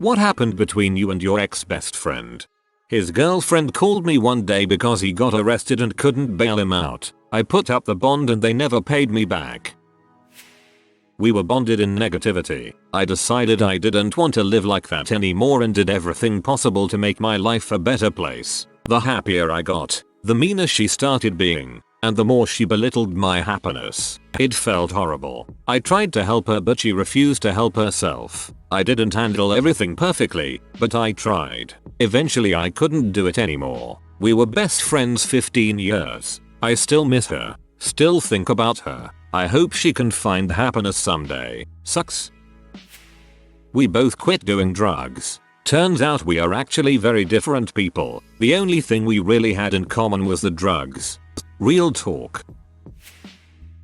What happened between you and your ex-best friend? His girlfriend called me one day because he got arrested and couldn't bail him out. I put up the bond and they never paid me back. We were bonded in negativity. I decided I didn't want to live like that anymore and did everything possible to make my life a better place. The happier I got, the meaner she started being, and the more she belittled my happiness. It felt horrible. I tried to help her but she refused to help herself. I didn't handle everything perfectly, but I tried. Eventually I couldn't do it anymore. We were best friends 15 years. I still miss her. Still think about her. I hope she can find happiness someday. Sucks. We both quit doing drugs. Turns out we are actually very different people. The only thing we really had in common was the drugs. Real talk.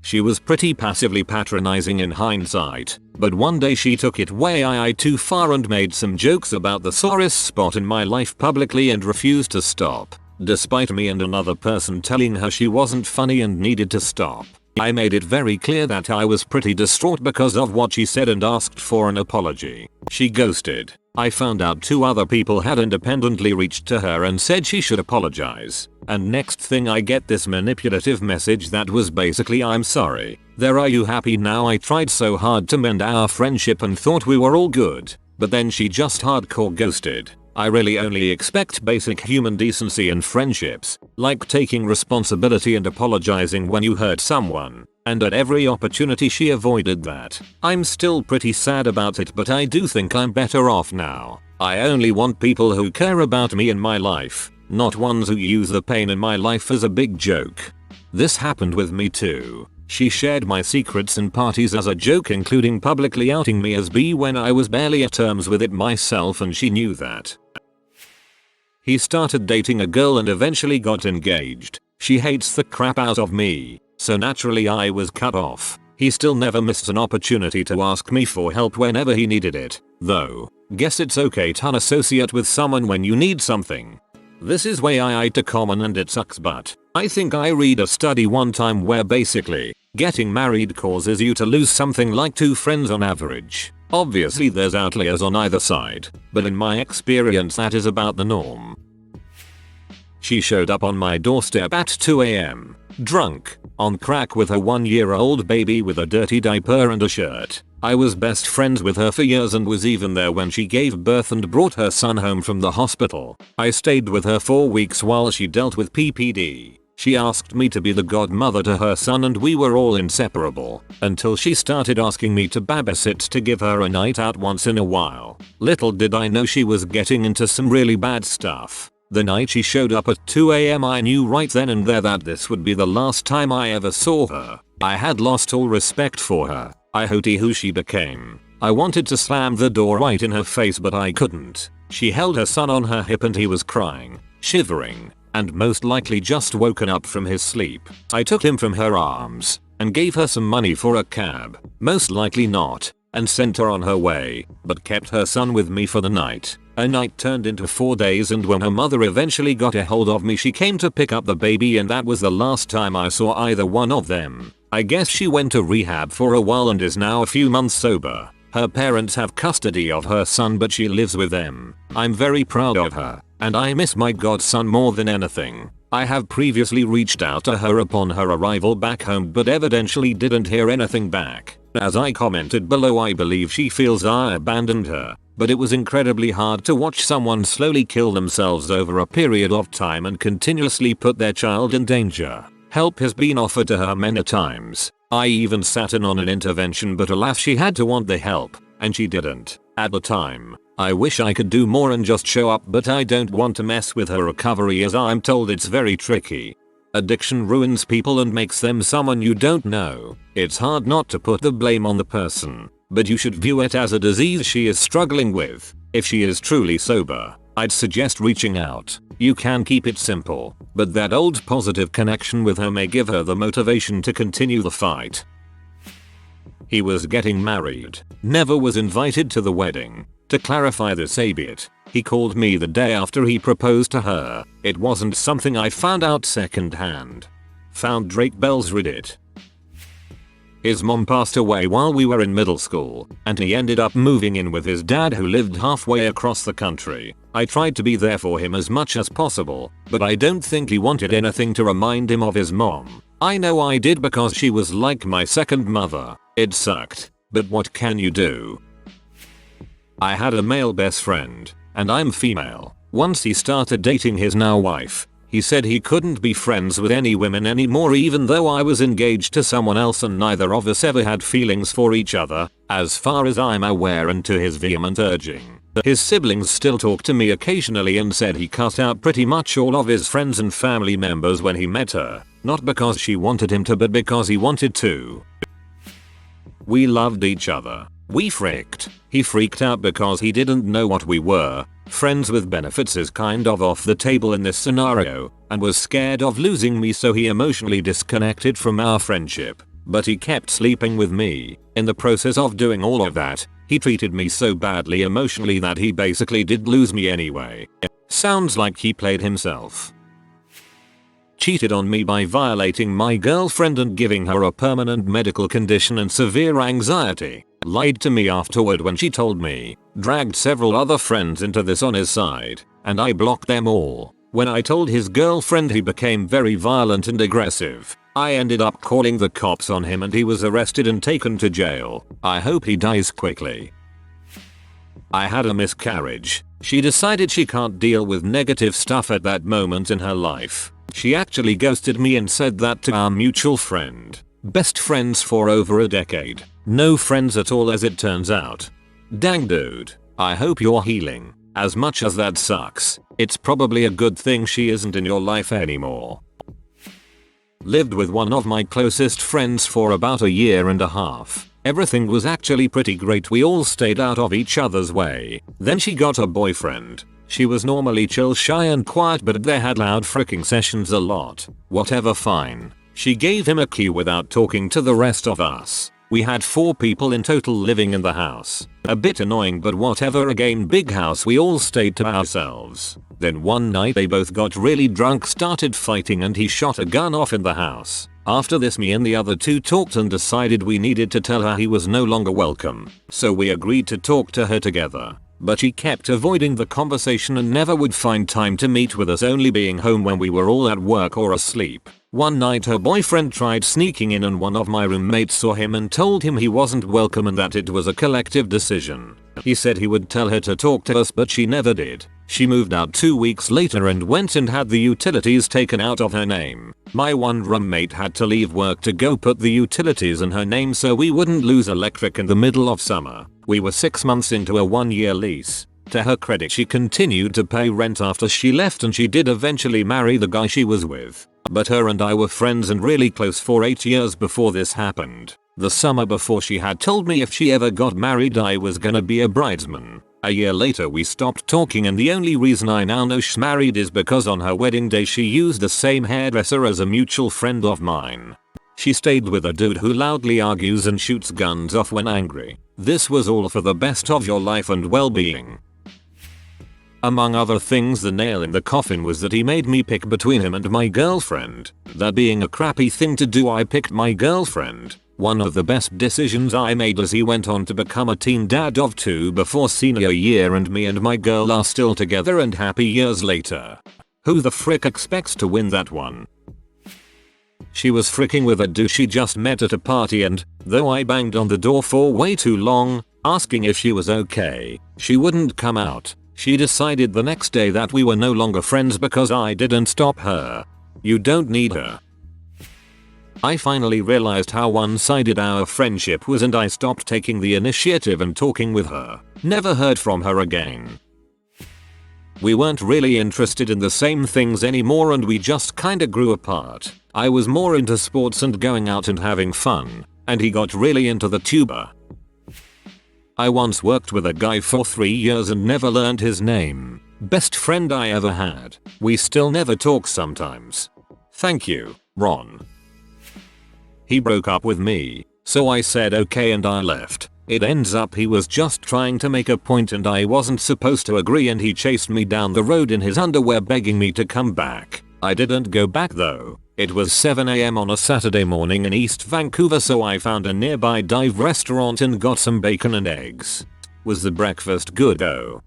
She was pretty passively patronizing in hindsight, but one day she took it way too far and made some jokes about the sorest spot in my life publicly and refused to stop, despite me and another person telling her she wasn't funny and needed to stop. I made it very clear that I was pretty distraught because of what she said and asked for an apology. She ghosted. I found out 2 other people had independently reached to her and said she should apologize. And next thing I get this manipulative message that was basically I'm sorry. There, are you happy now? I tried so hard to mend our friendship and thought we were all good. But then she just hardcore ghosted. I really only expect basic human decency in friendships, like taking responsibility and apologizing when you hurt someone. And at every opportunity she avoided that. I'm still pretty sad about it, but I do think I'm better off now. I only want people who care about me in my life, not ones who use the pain in my life as a big joke. This happened with me too. She shared my secrets in parties as a joke, including publicly outing me as bi when I was barely at terms with it myself, and she knew that. He started dating a girl and eventually got engaged. She hates the crap out of me, so naturally I was cut off. He still never missed an opportunity to ask me for help whenever he needed it, though. Guess it's okay to unassociate with someone when you need something. This is way too common and it sucks, but I think I read a study one time where basically getting married causes you to lose something like 2 friends on average. Obviously there's outliers on either side, but in my experience that is about the norm. She showed up on my doorstep at 2 AM, drunk, on crack with her 1-year-old baby with a dirty diaper and a shirt. I was best friends with her for years and was even there when she gave birth and brought her son home from the hospital. I stayed with her 4 weeks while she dealt with PPD. She asked me to be the godmother to her son and we were all inseparable, until she started asking me to babysit to give her a night out once in a while. Little did I know she was getting into some really bad stuff. The night she showed up at 2 AM I knew right then and there that this would be the last time I ever saw her. I had lost all respect for her. I hated who she became. I wanted to slam the door right in her face but I couldn't. She held her son on her hip and he was crying, shivering, and most likely just woken up from his sleep. I took him from her arms and gave her some money for a cab, most likely not, and sent her on her way, but kept her son with me for the night. A night turned into 4 days and when her mother eventually got a hold of me she came to pick up the baby and that was the last time I saw either one of them. I guess she went to rehab for a while and is now a few months sober. Her parents have custody of her son but she lives with them. I'm very proud of her, and I miss my godson more than anything. I have previously reached out to her upon her arrival back home but evidently didn't hear anything back. As I commented below, I believe she feels I abandoned her, but it was incredibly hard to watch someone slowly kill themselves over a period of time and continuously put their child in danger. Help has been offered to her many times. I even sat in on an intervention but alas she had to want the help, and she didn't. At the time, I wish I could do more and just show up but I don't want to mess with her recovery as I'm told it's very tricky. Addiction ruins people and makes them someone you don't know. It's hard not to put the blame on the person, but you should view it as a disease she is struggling with. If she is truly sober, I'd suggest reaching out. You can keep it simple, but that old positive connection with her may give her the motivation to continue the fight. He was getting married, never was invited to the wedding. To clarify this a bit, he called me the day after he proposed to her. It wasn't something I found out secondhand. Found Drake Bell's Reddit. His mom passed away while we were in middle school, and he ended up moving in with his dad who lived halfway across the country. I tried to be there for him as much as possible, but I don't think he wanted anything to remind him of his mom. I know I did because she was like my second mother. It sucked, but what can you do? I had a male best friend, and I'm female. Once he started dating his now wife, he said he couldn't be friends with any women anymore even though I was engaged to someone else and neither of us ever had feelings for each other, as far as I'm aware, and to his vehement urging. His siblings still talk to me occasionally and said he cut out pretty much all of his friends and family members when he met her, not because she wanted him to but because he wanted to. We loved each other. We fricked. He freaked out because he didn't know what we were. Friends with benefits is kind of off the table in this scenario, and was scared of losing me, so he emotionally disconnected from our friendship. But he kept sleeping with me. In the process of doing all of that, he treated me so badly emotionally that he basically did lose me anyway. Sounds like he played himself. Cheated on me by violating my girlfriend and giving her a permanent medical condition and severe anxiety. Lied to me afterward when she told me. Dragged several other friends into this on his side, and I blocked them all. When I told his girlfriend, he became very violent and aggressive. I ended up calling the cops on him and he was arrested and taken to jail. I hope he dies quickly. I had a miscarriage. She decided she can't deal with negative stuff at that moment in her life. She actually ghosted me and said that to our mutual friend. Best friends for over a decade. No friends at all as it turns out. Dang dude. I hope you're healing. As much as that sucks, it's probably a good thing she isn't in your life anymore. Lived with one of my closest friends for about a year and a half. Everything was actually pretty great. We all stayed out of each other's way. Then she got a boyfriend. She was normally chill, shy and quiet, but they had loud fricking sessions a lot. Whatever, fine. She gave him a key without talking to the rest of us. We had 4 people in total living in the house. A bit annoying, but whatever, again big house, we all stayed to ourselves. Then one night they both got really drunk, started fighting, and he shot a gun off in the house. After this, me and the other 2 talked and decided we needed to tell her he was no longer welcome. So we agreed to talk to her together. But she kept avoiding the conversation and never would find time to meet with us, only being home when we were all at work or asleep. One night her boyfriend tried sneaking in and one of my roommates saw him and told him he wasn't welcome and that it was a collective decision. He said he would tell her to talk to us, but she never did. She moved out 2 weeks later and went and had the utilities taken out of her name. My one roommate had to leave work to go put the utilities in her name so we wouldn't lose electric in the middle of summer. We were 6 months into a 1-year lease. To her credit, she continued to pay rent after she left, and she did eventually marry the guy she was with. But her and I were friends and really close for 8 years before this happened. The summer before, she had told me if she ever got married I was gonna be a bridesman. A year later we stopped talking, and the only reason I now know she's married is because on her wedding day she used the same hairdresser as a mutual friend of mine. She stayed with a dude who loudly argues and shoots guns off when angry. This was all for the best of your life and well-being. Among other things, the nail in the coffin was that he made me pick between him and my girlfriend. That being a crappy thing to do, I picked my girlfriend. One of the best decisions I made, as he went on to become a teen dad of 2 before senior year, and me and my girl are still together and happy years later. Who the frick expects to win that one? She was fricking with a dude she just met at a party, and though I banged on the door for way too long, asking if she was okay, she wouldn't come out. She decided the next day that we were no longer friends because I didn't stop her. You don't need her. I finally realized how one-sided our friendship was, and I stopped taking the initiative and talking with her. Never heard from her again. We weren't really interested in the same things anymore, and we just kinda grew apart. I was more into sports and going out and having fun, and he got really into the tuba. I once worked with a guy for 3 years and never learned his name. Best friend I ever had. We still never talk sometimes. Thank you, Ron. He broke up with me, so I said okay and I left. It ends up he was just trying to make a point and I wasn't supposed to agree, and he chased me down the road in his underwear begging me to come back. I didn't go back though. It was 7 AM on a Saturday morning in East Vancouver, so I found a nearby dive restaurant and got some bacon and eggs. Was the breakfast good though?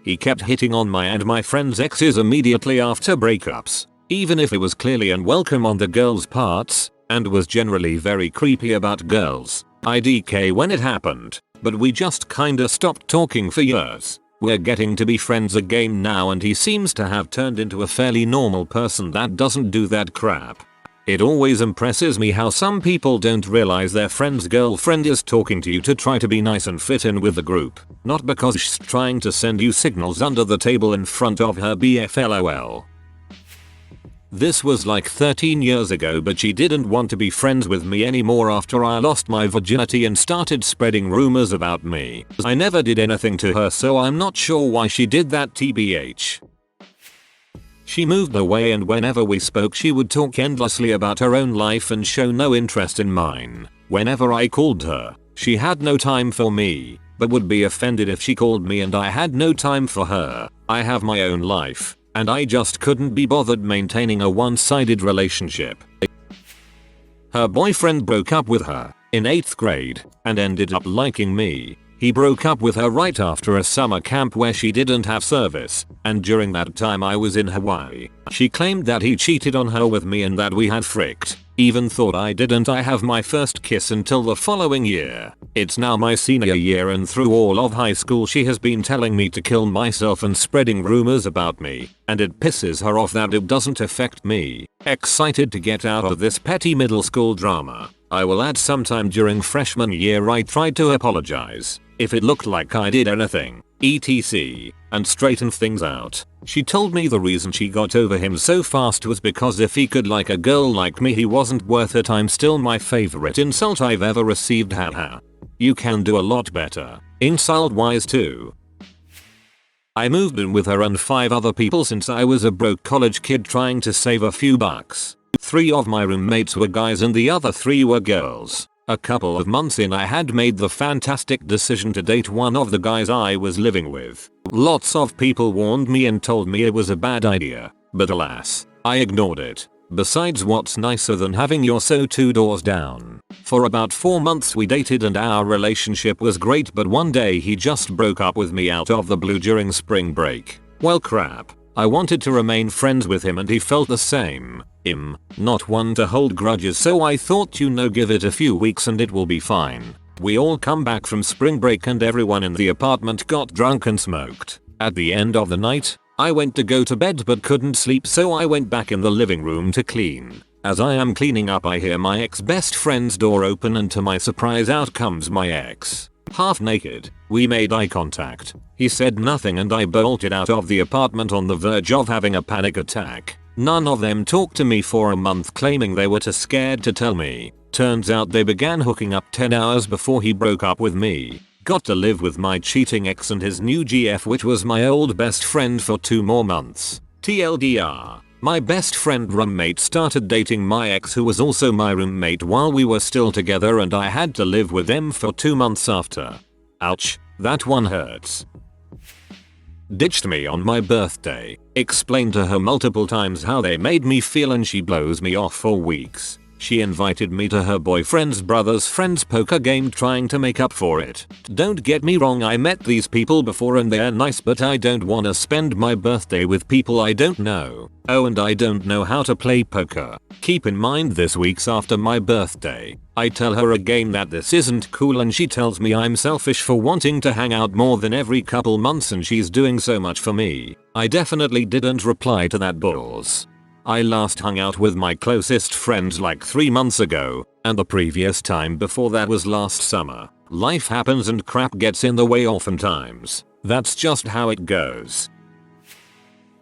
He kept hitting on my and my friend's exes immediately after breakups, even if it was clearly unwelcome on the girls' parts, and was generally very creepy about girls. IDK when it happened, but we just kinda stopped talking for years. We're getting to be friends again now and he seems to have turned into a fairly normal person that doesn't do that crap. It always impresses me how some people don't realize their friend's girlfriend is talking to you to try to be nice and fit in with the group, not because she's trying to send you signals under the table in front of her BFLOL. This was like 13 years ago, but she didn't want to be friends with me anymore after I lost my virginity and started spreading rumors about me. I never did anything to her, so I'm not sure why she did that tbh. She moved away and whenever we spoke she would talk endlessly about her own life and show no interest in mine. Whenever I called her, she had no time for me, but would be offended if she called me and I had no time for her. I have my own life, and I just couldn't be bothered maintaining a one-sided relationship. Her boyfriend broke up with her in 8th grade and ended up liking me. He broke up with her right after a summer camp where she didn't have service, and during that time I was in Hawaii. She claimed that he cheated on her with me and that we had fricked. Even thought I didn't have my first kiss until the following year. It's now my senior year and through all of high school she has been telling me to kill myself and spreading rumors about me, and it pisses her off that it doesn't affect me. Excited to get out of this petty middle school drama. I will add sometime during freshman year I tried to apologize if it looked like I did anything, etc., and straighten things out. She told me the reason she got over him so fast was because if he could like a girl like me he wasn't worth it. I'm still my favorite insult I've ever received, haha. You can do a lot better, insult wise too. I moved in with her and 5 other people since I was a broke college kid trying to save a few bucks. 3 of my roommates were guys and the other 3 were girls. A couple of months in I had made the fantastic decision to date one of the guys I was living with. Lots of people warned me and told me it was a bad idea, but alas, I ignored it. Besides, what's nicer than having your so 2 doors down? For about 4 months we dated and our relationship was great, but one day he just broke up with me out of the blue during spring break. Well crap. I wanted to remain friends with him and he felt the same. Not one to hold grudges, so I thought give it a few weeks and it will be fine. We all come back from spring break and everyone in the apartment got drunk and smoked. At the end of the night, I went to go to bed but couldn't sleep, so I went back in the living room to clean. As I am cleaning up I hear my ex-best friend's door open and to my surprise out comes my ex. Half naked, we made eye contact. He said nothing and I bolted out of the apartment on the verge of having a panic attack. None of them talked to me for a month, claiming they were too scared to tell me. Turns out they began hooking up 10 hours before he broke up with me. Got to live with my cheating ex and his new GF, which was my old best friend, for 2 more months. TLDR. My best friend roommate started dating my ex, who was also my roommate, while we were still together, and I had to live with them for 2 months after. Ouch, that one hurts. Ditched me on my birthday. Explained to her multiple times how they made me feel and she blows me off for weeks. She invited me to her boyfriend's brother's friend's poker game trying to make up for it. Don't get me wrong, I met these people before and they're nice, but I don't wanna spend my birthday with people I don't know. Oh, and I don't know how to play poker. Keep in mind this week's after my birthday. I tell her again that this isn't cool and she tells me I'm selfish for wanting to hang out more than every couple months and she's doing so much for me. I definitely didn't reply to that bulls. I last hung out with my closest friends like 3 months ago, and the previous time before that was last summer. Life happens and crap gets in the way oftentimes. That's just how it goes.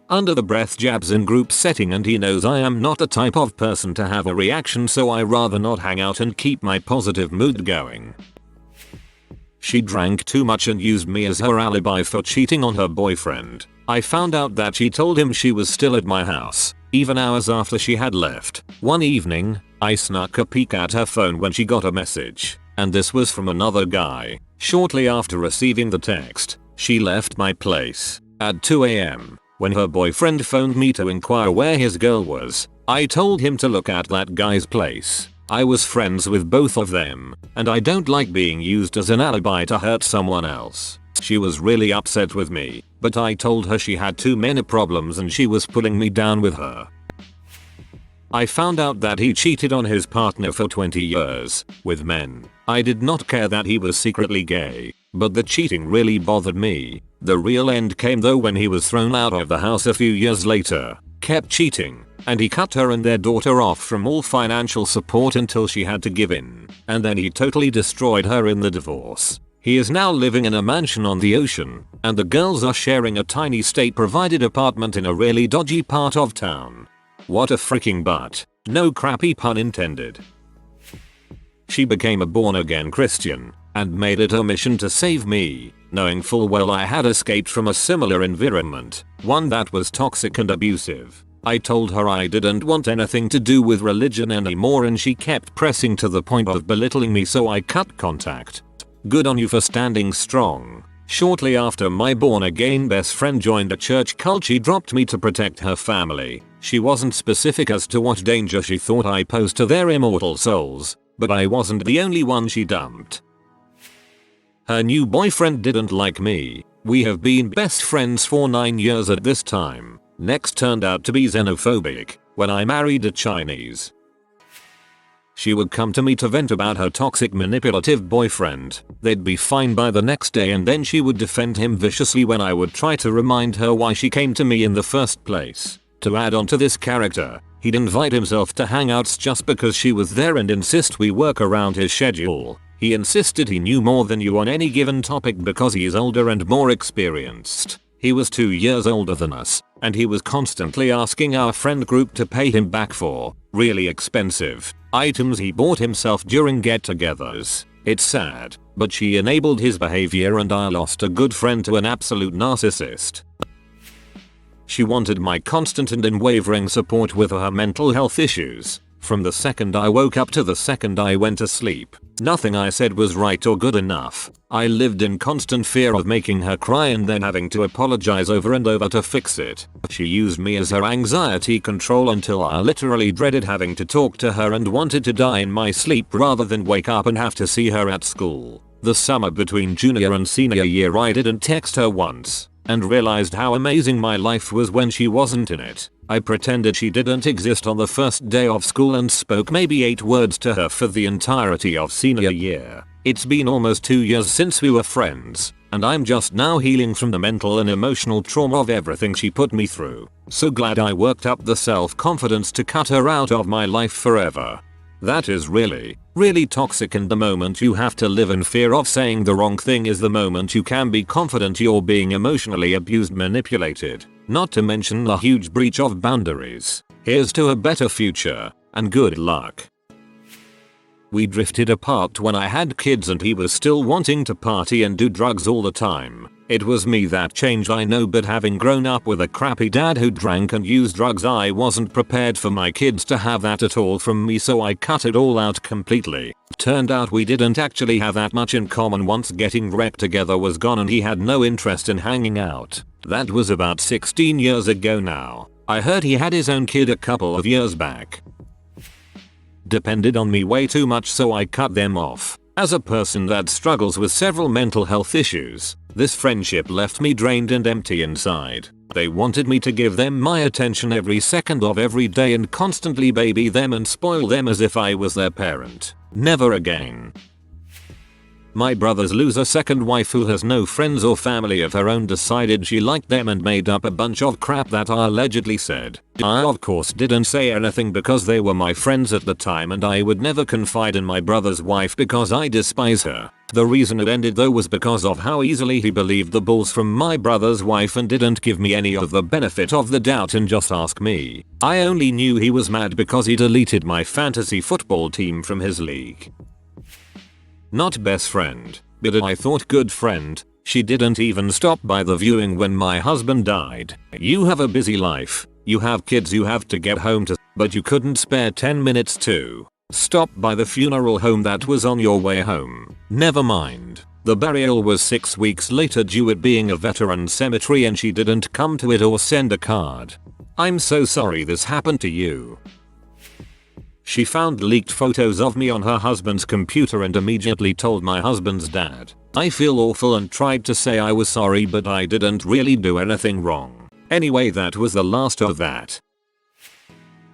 Under the breath jabs in group setting, and he knows I am not the type of person to have a reaction, so I rather not hang out and keep my positive mood going. She drank too much and used me as her alibi for cheating on her boyfriend. I found out that she told him she was still at my house, even hours after she had left. One evening, I snuck a peek at her phone when she got a message, and this was from another guy. Shortly after receiving the text, she left my place at 2 AM. When her boyfriend phoned me to inquire where his girl was, I told him to look at that guy's place. I was friends with both of them, and I don't like being used as an alibi to hurt someone else. She was really upset with me, but I told her she had too many problems and she was pulling me down with her. I found out that he cheated on his partner for 20 years with men. I did not care that he was secretly gay, but the cheating really bothered me. The real end came though when he was thrown out of the house a few years later, kept cheating, and he cut her and their daughter off from all financial support until she had to give in, and then he totally destroyed her in the divorce. He is now living in a mansion on the ocean, and the girls are sharing a tiny state-provided apartment in a really dodgy part of town. What a freaking butt. No crappy pun intended. She became a born-again Christian and made it her mission to save me, knowing full well I had escaped from a similar environment, one that was toxic and abusive. I told her I didn't want anything to do with religion anymore and she kept pressing to the point of belittling me, so I cut contact. Good on you for standing strong. Shortly after my born-again best friend joined a church cult, she dropped me to protect her family. She wasn't specific as to what danger she thought I posed to their immortal souls, but I wasn't the only one she dumped. Her new boyfriend didn't like me. We have been best friends for 9 years at this time. Next turned out to be xenophobic when I married a Chinese. She would come to me to vent about her toxic manipulative boyfriend. They'd be fine by the next day and then she would defend him viciously when I would try to remind her why she came to me in the first place. To add on to this character, he'd invite himself to hangouts just because she was there and insist we work around his schedule. He insisted he knew more than you on any given topic because he is older and more experienced. He was 2 years older than us, and he was constantly asking our friend group to pay him back for really expensive items he bought himself during get-togethers. It's sad, but she enabled his behavior and I lost a good friend to an absolute narcissist. She wanted my constant and unwavering support with her mental health issues. From the second I woke up to the second I went to sleep, nothing I said was right or good enough. I lived in constant fear of making her cry and then having to apologize over and over to fix it. She used me as her anxiety control until I literally dreaded having to talk to her and wanted to die in my sleep rather than wake up and have to see her at school. The summer between junior and senior year I didn't text her once, and realized how amazing my life was when she wasn't in it. I pretended she didn't exist on the first day of school and spoke maybe 8 words to her for the entirety of senior year. It's been almost 2 years since we were friends, and I'm just now healing from the mental and emotional trauma of everything she put me through. So glad I worked up the self-confidence to cut her out of my life forever. That is really, really toxic, and the moment you have to live in fear of saying the wrong thing is the moment you can be confident you're being emotionally abused, manipulated. Not to mention the huge breach of boundaries. Here's to a better future, and good luck. We drifted apart when I had kids and he was still wanting to party and do drugs all the time. It was me that changed, I know, but having grown up with a crappy dad who drank and used drugs, I wasn't prepared for my kids to have that at all from me, so I cut it all out completely. Turned out we didn't actually have that much in common once getting wrecked together was gone and he had no interest in hanging out. That was about 16 years ago now. I heard he had his own kid a couple of years back. Depended on me way too much, so I cut them off. As a person that struggles with several mental health issues, this friendship left me drained and empty inside. They wanted me to give them my attention every second of every day and constantly baby them and spoil them as if I was their parent. Never again. My brother's loser second wife, who has no friends or family of her own, decided she liked them and made up a bunch of crap that I allegedly said. I of course didn't say anything because they were my friends at the time and I would never confide in my brother's wife because I despise her. The reason it ended though was because of how easily he believed the bulls from my brother's wife and didn't give me any of the benefit of the doubt and just ask me. I only knew he was mad because he deleted my fantasy football team from his league. Not best friend, but I thought good friend. She didn't even stop by the viewing when my husband died. You have a busy life, you have kids you have to get home to, but you couldn't spare 10 minutes to stop by the funeral home that was on your way home. Never mind. The burial was 6 weeks later due it being a veteran cemetery and she didn't come to it or send a card. I'm so sorry this happened to you. She found leaked photos of me on her husband's computer and immediately told my husband's dad. I feel awful and tried to say I was sorry but I didn't really do anything wrong. Anyway, that was the last of that.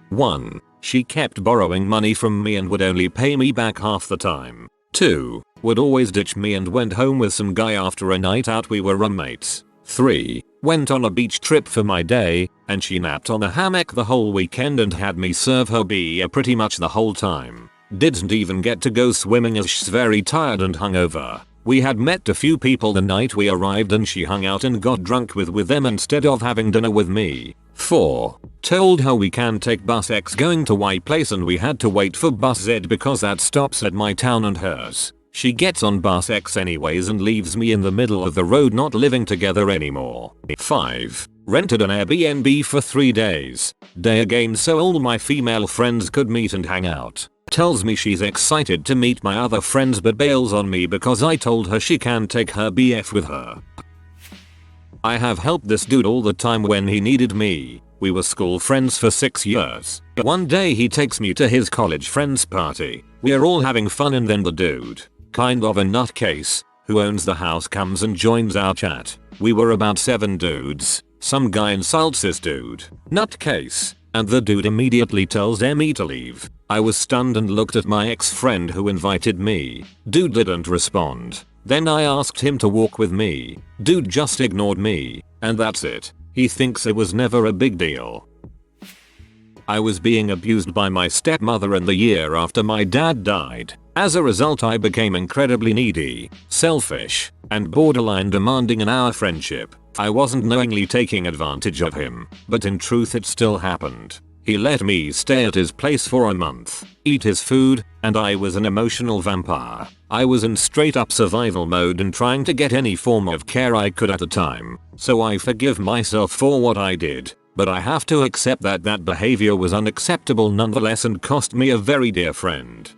1. She kept borrowing money from me and would only pay me back half the time. 2. Would always ditch me and went home with some guy after a night out, we were roommates. 3. Went on a beach trip for my day, and she napped on a hammock the whole weekend and had me serve her beer pretty much the whole time. Didn't even get to go swimming as she's very tired and hungover. We had met a few people the night we arrived and she hung out and got drunk with them instead of having dinner with me. 4. Told her we can take bus X going to Y place and we had to wait for bus Z because that stops at my town and hers. She gets on bus X anyways and leaves me in the middle of the road, not living together anymore. 5. Rented an Airbnb for 3 days. Day again so all my female friends could meet and hang out. Tells me she's excited to meet my other friends but bails on me because I told her she can take her BF with her. I have helped this dude all the time when he needed me. We were school friends for 6 years. One day he takes me to his college friend's party. We're all having fun and then the dude, kind of a nutcase, who owns the house, comes and joins our chat. We were about 7 dudes. Some guy insults this dude, nutcase, and the dude immediately tells Emmy to leave. I was stunned and looked at my ex-friend who invited me. Dude didn't respond. Then I asked him to walk with me. Dude just ignored me, and that's it. He thinks it was never a big deal. I was being abused by my stepmother in the year after my dad died. As a result, I became incredibly needy, selfish, and borderline demanding in our friendship. I wasn't knowingly taking advantage of him, but in truth it still happened. He let me stay at his place for a month, eat his food, and I was an emotional vampire. I was in straight up survival mode and trying to get any form of care I could at the time, so I forgive myself for what I did, but I have to accept that that behavior was unacceptable nonetheless and cost me a very dear friend.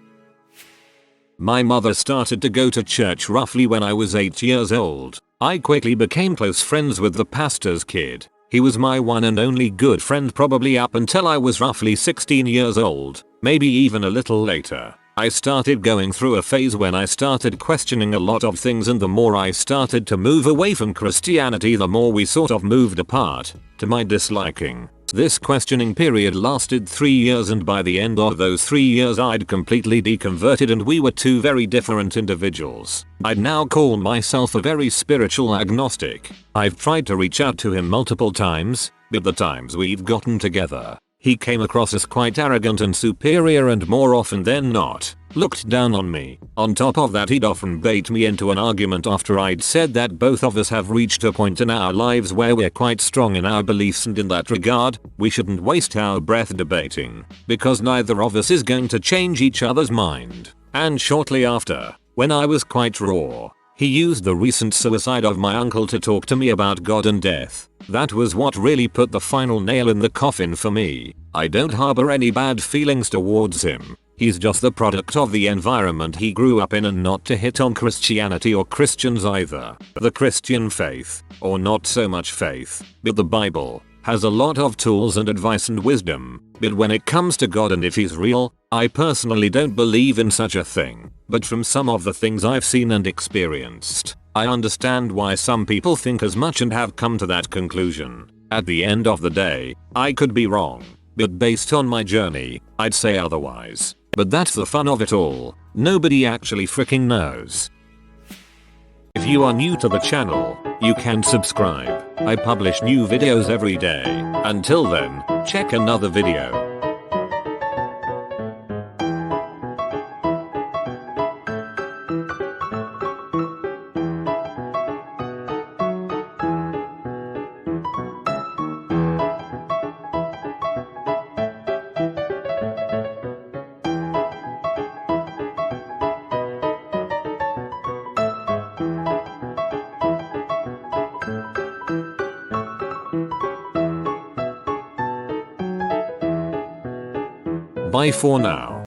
My mother started to go to church roughly when I was 8 years old. I quickly became close friends with the pastor's kid. He was my one and only good friend probably up until I was roughly 16 years old, maybe even a little later. I started going through a phase when I started questioning a lot of things, and the more I started to move away from Christianity, the more we sort of moved apart, to my disliking. This questioning period lasted 3 years, and by the end of those 3 years I'd completely deconverted and we were two very different individuals. I'd now call myself a very spiritual agnostic. I've tried to reach out to him multiple times, but the times we've gotten together, he came across as quite arrogant and superior, and more often than not, looked down on me. On top of that, he'd often bait me into an argument after I'd said that both of us have reached a point in our lives where we're quite strong in our beliefs, and in that regard, we shouldn't waste our breath debating, because neither of us is going to change each other's mind. And shortly after, when I was quite raw, he used the recent suicide of my uncle to talk to me about God and death. That was what really put the final nail in the coffin for me. I don't harbor any bad feelings towards him. He's just the product of the environment he grew up in, and not to hit on Christianity or Christians either. The Christian faith, or not so much faith, but the Bible, has a lot of tools and advice and wisdom, but when it comes to God and if he's real, I personally don't believe in such a thing. But from some of the things I've seen and experienced, I understand why some people think as much and have come to that conclusion. At the end of the day, I could be wrong, but based on my journey, I'd say otherwise. But that's the fun of it all. Nobody actually freaking knows. If you are new to the channel, you can subscribe. I publish new videos every day. Until then, check another video. Bye for now.